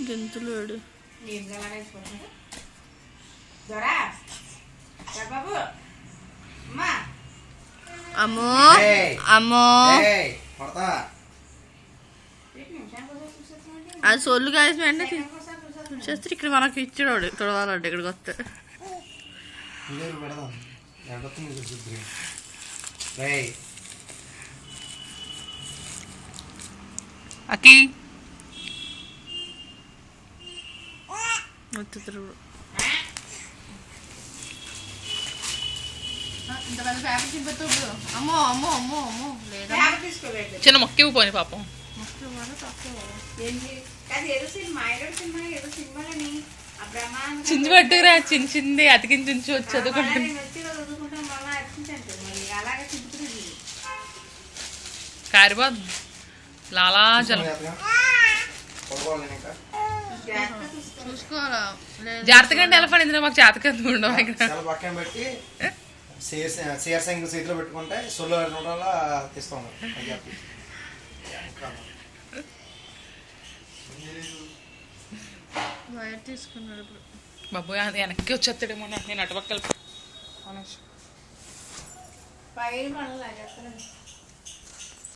గెంతులోడు అమ్మో అమ్మో అది సొల్లు కాసి వెంటనే చూసేస్తే ఇక్కడ మనకు ఇచ్చాడు తొడవాలంటే ఇక్కడికి వస్తే అకి అమ్మో అమ్మో అమ్మో అమ్మో లేదా చిన్న మొక్కి పోని పాపం చించి పట్టుకురా చిన్న చిన్నది అతికించి చదువుకుంటుంది కారిపోదు లాలా జలం చూసుకోవాలా జాగ్రత్తగా అంటే ఎలా పడింది మాకు జాతక చేతిలో పెట్టుకుంటే సొల్లు తీస్తాం వైర్ తీసుకున్నాడు ఇప్పుడు బాబు వెనక్కి వచ్చేస్తాడేమో నేను అటుపక్కల